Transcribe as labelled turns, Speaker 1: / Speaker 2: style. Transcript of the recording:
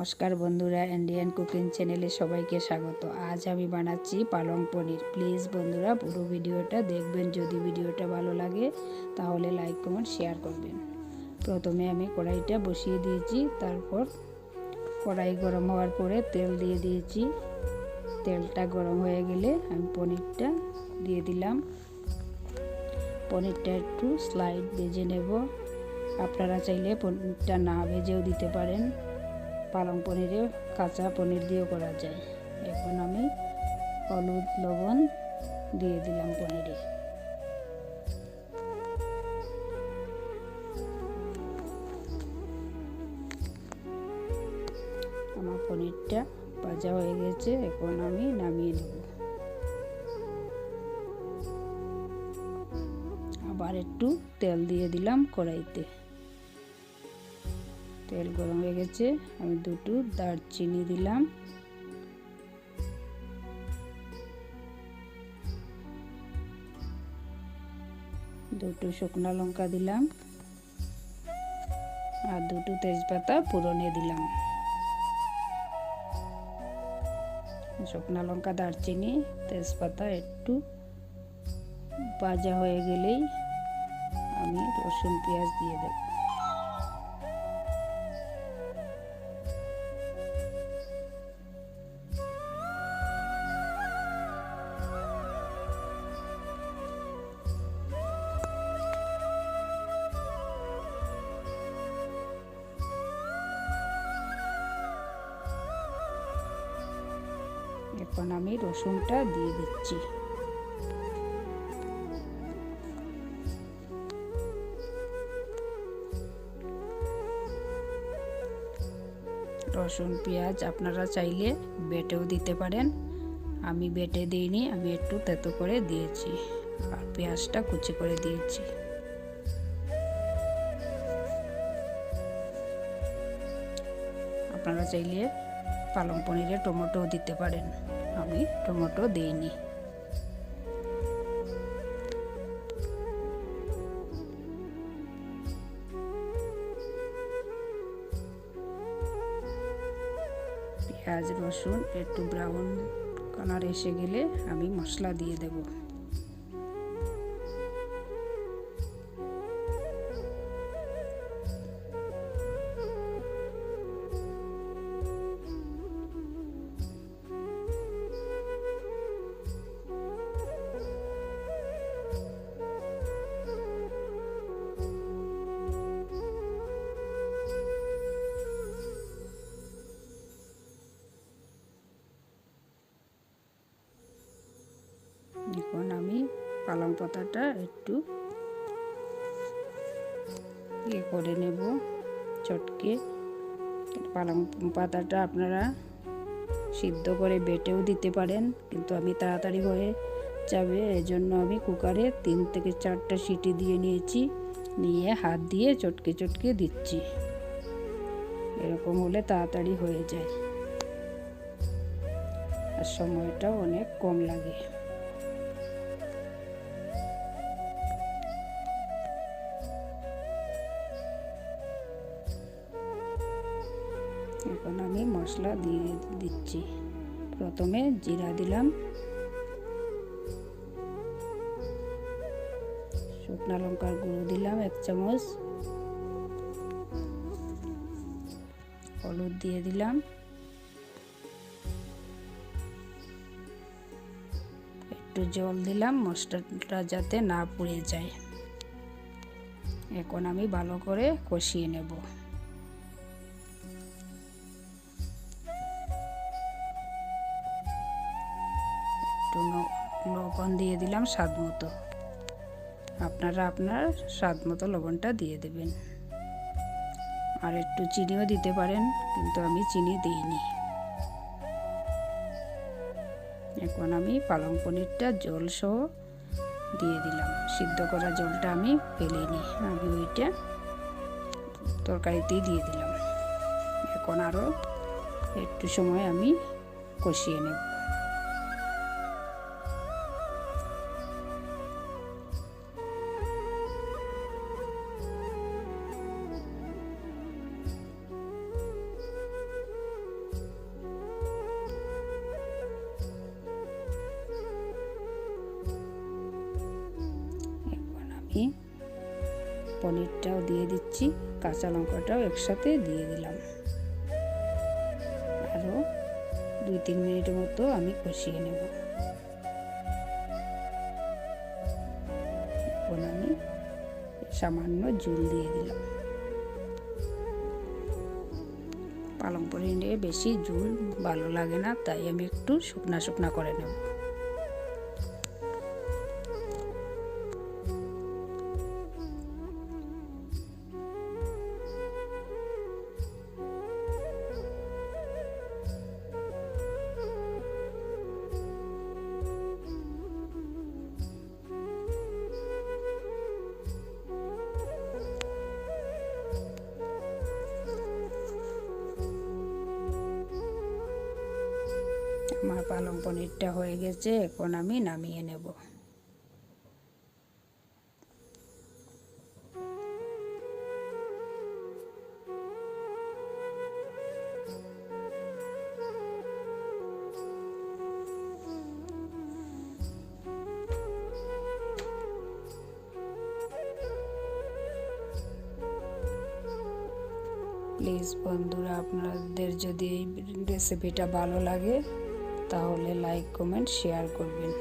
Speaker 1: নমস্কার বন্ধুরা, Indian cooking চ্যানেলে সবাইকে স্বাগত। আজ আমি বানাচ্ছি পালং পনির। প্লিজ বন্ধুরা পুরো ভিডিওটা দেখবেন। যদি ভিডিওটা ভালো লাগে তাহলে লাইক কমেন্ট শেয়ার করবেন। প্রথমে আমি কড়াইটা বসিয়ে দিয়েছি, তারপর কড়াই গরম হওয়ার পরে তেল দিয়ে দিয়েছি। তেলটা গরম হয়ে গেলে আমি পনিরটা দিয়ে দিলাম। পনিরটা একটু স্লাইড ভেজে নেব। আপনারা চাইলে পনিরটা না ভেজেও দিতে পারেন। পালং পনিরে কাঁচা পনির দিয়েও করা যায়। এখন আমি হলুদ লবণ দিয়ে দিলাম পনিরে। আমার পনিরটা ভাজা হয়ে গেছে, এখন আমি নামিয়ে নেব। আবার একটু তেল দিয়ে দিলাম কড়াইতে। তেল গরম হয়ে গেছে, আমি দুটো দারচিনি দিলাম, দুটো শুকনো লঙ্কা দিলাম আর দুটো তেজপাতা ফোড়নে দিলাম। শুকনো লঙ্কা, দারচিনি, তেজপাতা একটু ভাজা হয়ে গেলেই আমি রসুন পেঁয়াজ দিয়ে দেব। এখন আমি রসুনটা দিয়ে দিচ্ছি। রসুন পেঁয়াজ আপনারা চাইলে বেটেও দিতে পারেন। আমি বেটে দিইনি, আমি একটু তেতো করে দিয়েছি আর পেঁয়াজটা কুচি করে দিয়েছি। আপনারা চাইলে পালং পনিরে টমেটোও দিতে পারেন, আমি টমেটো দিইনি। পেঁয়াজ রসুন একটু ব্রাউন কালার এসে গেলে আমি মশলা দিয়ে দেব। এখন আমি পালং পাতাটা একটু করে নেব চটকে। পালং পাতাটা আপনারা সিদ্ধ করে বেটেও দিতে পারেন, কিন্তু আমি তাড়াতাড়ি হয়ে যাবে এজন্য আমি কুকারে 3 থেকে 4টা সিটি দিয়ে নিয়েছি। নিয়ে হাত দিয়ে চটকে চটকে দিচ্ছি। এরকম হলে তাড়াতাড়ি হয়ে যায় আর সময়টাও অনেক কম লাগে। এখন আমি মশলা দিয়ে দিচ্ছি। প্রথমে জিরা দিলাম, শুকনো লঙ্কার গুঁড়ো দিলাম 1 চামচ, হলুদ দিয়ে দিলাম, একটু জল দিলাম মশলাটা যাতে না পুড়ে যায়। এখন আমি ভালো করে কষিয়ে নেব। লবণ দিয়ে দিলাম স্বাদ মতো। আপনারা আপনার স্বাদ মতো লবণটা দিয়ে দেবেন। আর একটু চিনিও দিতে পারেন, কিন্তু আমি চিনি দিইনি। এখন আমি পালং পনিরটা জল সহ দিয়ে দিলাম। সিদ্ধ করা জলটা আমি ফেলিনি, আমি ওইটা তরকারিতেই দিয়ে দিলাম। এখন আরও একটু সময় আমি কষিয়ে নেব। আমি পনিরটাও দিয়ে দিচ্ছি, কাঁচা লঙ্কাটাও একসাথে দিয়ে দিলাম। আরও 2-3 মিনিটের মতো আমি কষিয়ে নেব। এখন আমি সামান্য ঝোল দিয়ে দিলাম। পালং পনিরে বেশি ঝোল ভালো লাগে না, তাই আমি একটু শুকনা শুকনা করে নেব। আমার পালং পনিরটা হয়ে গেছে, এখন আমি নামিয়ে নেব। প্লিজ বন্ধুরা, আপনাদের যদি এই রেসিপিটা ভালো লাগে তাহলে লাইক কমেন্ট শেয়ার করবেন।